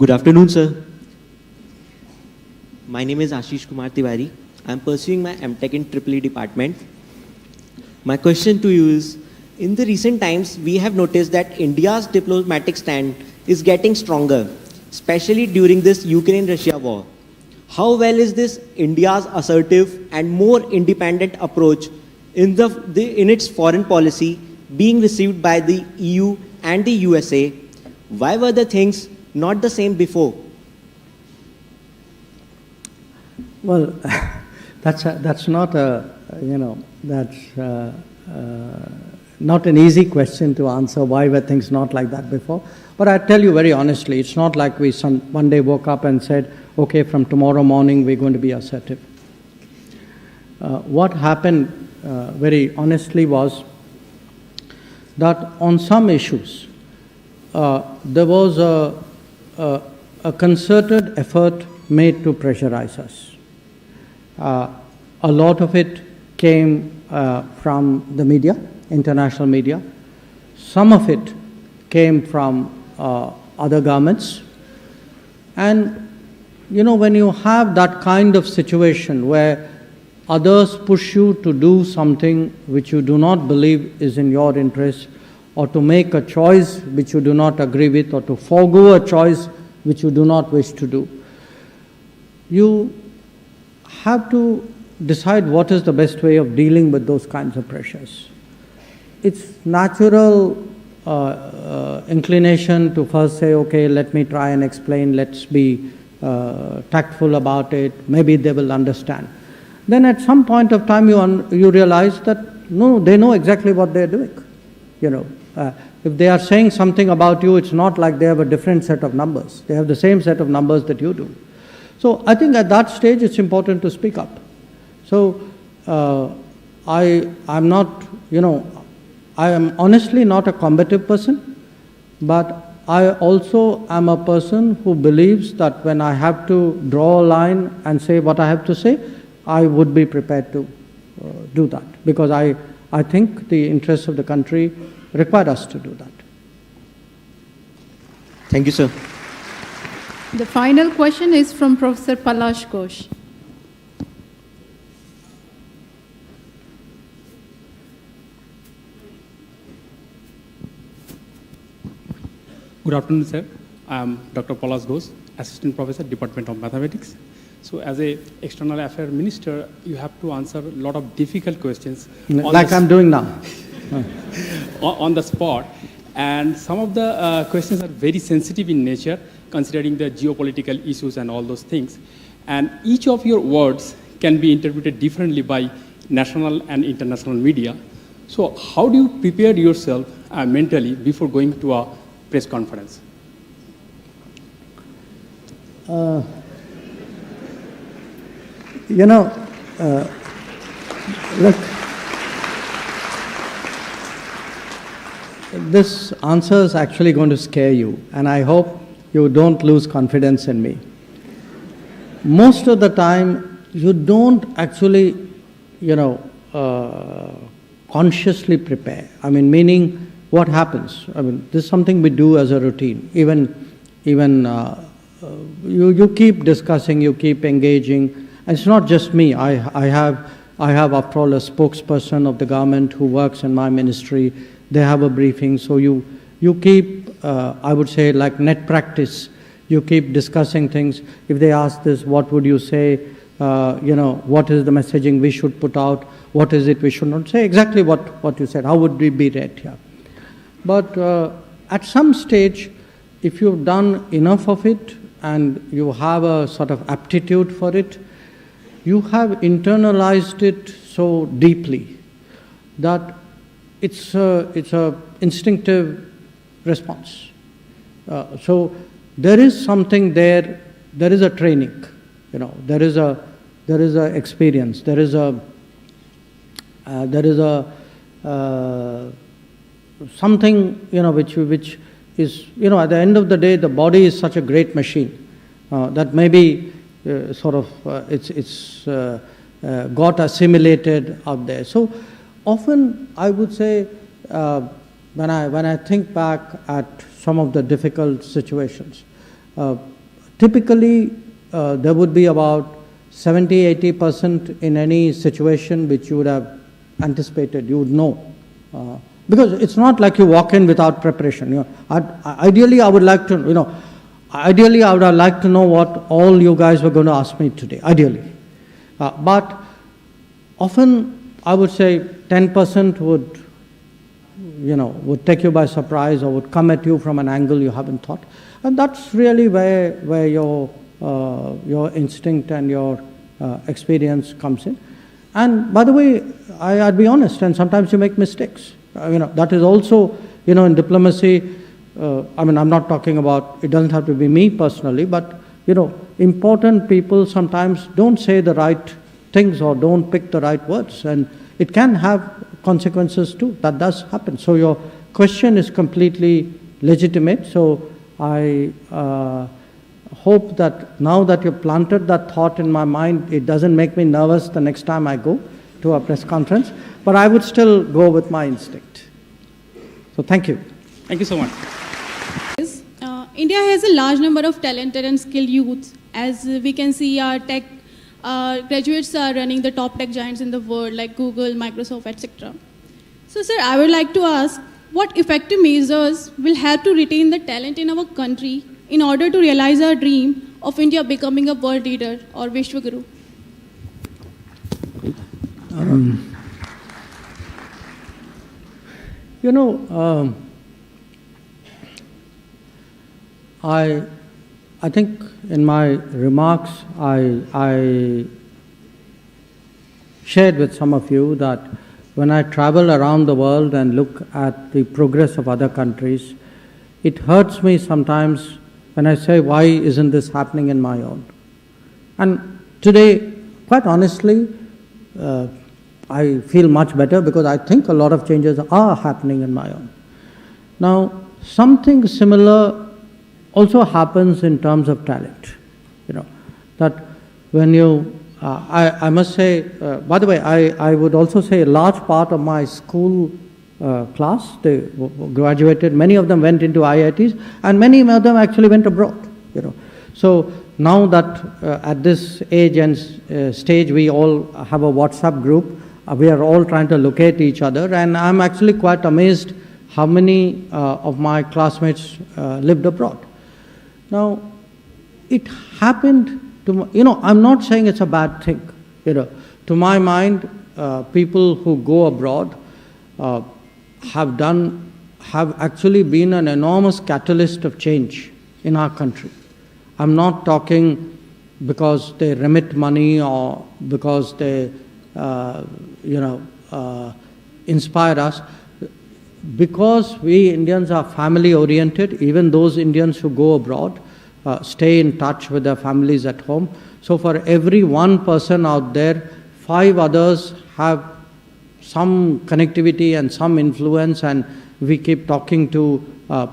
Good afternoon, sir. My name is Ashish Kumar Tiwari. I am pursuing my MTech in EEE department. My question to you is, in the recent times, we have noticed that India's diplomatic stand is getting stronger, especially during this Ukraine-Russia war. How well is this India's assertive and more independent approach in its foreign policy being received by the EU and the USA? Why were the things not the same before? Well, that's not not an easy question to answer. Why were things not like that before? But I tell you very honestly, it's not like we one day woke up and said, okay, from tomorrow morning we're going to be assertive. What happened very honestly was that on some issues, there was a concerted effort made to pressurize us. A lot of it came from the media, international media. Some of it came from other governments. And, you know, when you have that kind of situation where others push you to do something which you do not believe is in your interest, or to make a choice which you do not agree with, or to forego a choice which you do not wish to do, you have to decide what is the best way of dealing with those kinds of pressures. It's natural inclination to first say, okay, let me try and explain, let's be tactful about it, maybe they will understand. Then at some point of time you realize that no, they know exactly what they're doing. You know, if they are saying something about you, it's not like they have a different set of numbers. They have the same set of numbers that you do. So I think at that stage it's important to speak up. So I'm not, you know, I am honestly not a combative person, but I also am a person who believes that when I have to draw a line and say what I have to say, I would be prepared to do that, because I think the interests of the country require us to do that. Thank you, sir. The final question is from Professor Palash Ghosh. Good afternoon, sir. I am Dr. Palash Ghosh, Assistant Professor, Department of Mathematics. So as a External Affairs Minister, you have to answer a lot of difficult questions. Like I'm doing now. On the spot. And some of the questions are very sensitive in nature, considering the geopolitical issues and all those things. And each of your words can be interpreted differently by national and international media. So how do you prepare yourself mentally before going to a press conference? You know, look, this answer is actually going to scare you, and I hope you don't lose confidence in me. Most of the time, you don't actually, you know, consciously prepare. I mean, meaning what happens? I mean, this is something we do as a routine. Even you keep discussing, you keep engaging. And it's not just me. I have after all a spokesperson of the government who works in my ministry. They have a briefing, so you keep, I would say, like net practice. You keep discussing things. If they ask this, what would you say? You know, what is the messaging we should put out? What is it we should not say? Exactly what you said. How would we be read here? But at some stage, if you've done enough of it and you have a sort of aptitude for it, you have internalized it so deeply that it's a instinctive response. So there is something there. There is a training, you know. There is a experience. There is something, you know, which is, you know, at the end of the day, the body is such a great machine that maybe it's got assimilated out there. So often I would say when I think back at some of the difficult situations, typically there would be about 70–80% in any situation which you would have anticipated, you would know. Because it's not like you walk in without preparation. You know, ideally, I would like to, ideally I would have liked to know what all you guys were going to ask me today, ideally. But often I would say 10% would take you by surprise or would come at you from an angle you haven't thought. And that's really where your instinct and your experience comes in. And by the way, I'd be honest, and sometimes you make mistakes. That is also, in diplomacy, I'm not talking about, it doesn't have to be me personally, but, important people sometimes don't say the right things or don't pick the right words, and it can have consequences too. That does happen. So your question is completely legitimate. So I hope that now that you've planted that thought in my mind, it doesn't make me nervous the next time I go to a press conference, but I would still go with my instinct. So thank you. Thank you so much. India has a large number of talented and skilled youths. As we can see, our tech graduates are running the top tech giants in the world like Google, Microsoft, etc. So sir, I would like to ask, what effective measures will help to retain the talent in our country in order to realize our dream of India becoming a world leader or Vishwaguru? I think in my remarks I shared with some of you that when I travel around the world and look at the progress of other countries, it hurts me sometimes when I say, why isn't this happening in my own? And today, quite honestly, I feel much better because I think a lot of changes are happening in my own. Now, something similar also happens in terms of talent. That when you, I must say, by the way, I would also say a large part of my school class, they graduated, many of them went into IITs, and many of them actually went abroad. So now that at this age and stage we all have a WhatsApp group, we are all trying to locate each other, and I'm actually quite amazed how many of my classmates lived abroad. Now, it happened to, I'm not saying it's a bad thing. To my mind, people who go abroad have actually been an enormous catalyst of change in our country. I'm not talking because they remit money or because they, inspire us. Because we Indians are family oriented, even those Indians who go abroad stay in touch with their families at home. So for every one person out there, 5 others have some connectivity and some influence, and we keep talking to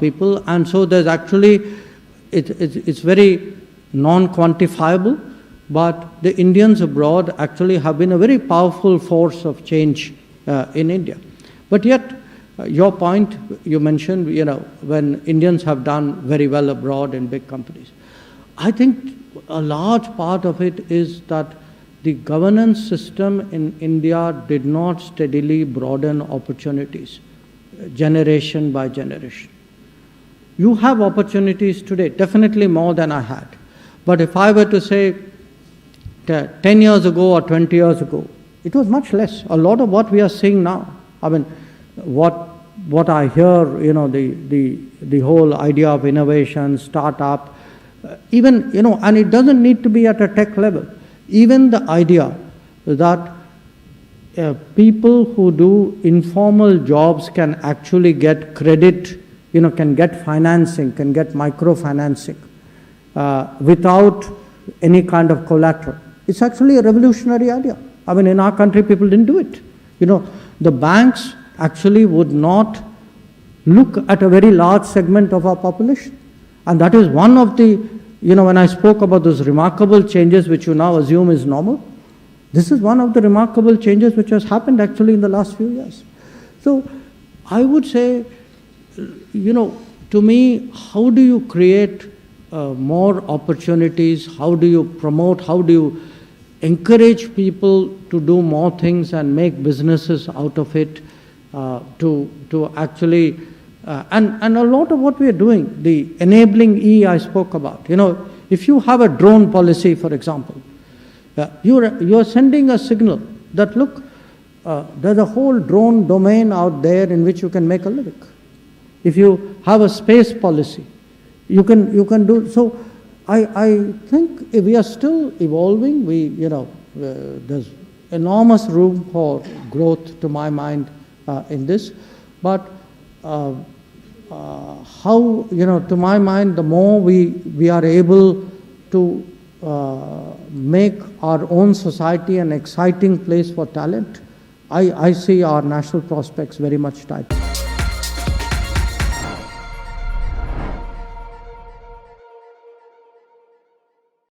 people. And so there's actually, it's very non-quantifiable, but the Indians abroad actually have been a very powerful force of change in India. But yet, your point you mentioned, when Indians have done very well abroad in big companies. I think a large part of it is that the governance system in India did not steadily broaden opportunities, generation by generation. You have opportunities today, definitely more than I had. But if I were to say 10 years ago or 20 years ago, it was much less. A lot of what we are seeing now, what I hear, the whole idea of innovation, startup, even, and it doesn't need to be at a tech level. Even the idea that people who do informal jobs can actually get credit, can get financing, can get microfinancing without any kind of collateral. It's actually a revolutionary idea. In our country, people didn't do it. The banks actually would not look at a very large segment of our population. And that is one of the, when I spoke about those remarkable changes which you now assume is normal, this is one of the remarkable changes which has happened actually in the last few years. So I would say, to me, how do you create more opportunities? How do you promote? How do you encourage people to do more things and make businesses out of it? To actually, and a lot of what we are doing, the enabling E I spoke about. You know, if you have a drone policy, for example, you're sending a signal that, look, there's a whole drone domain out there in which you can make a living. If you have a space policy, you can do so. I think we are still evolving. There's enormous room for growth, to my mind, in this. But how, to my mind, the more we are able to make our own society an exciting place for talent, I see our national prospects very much tight.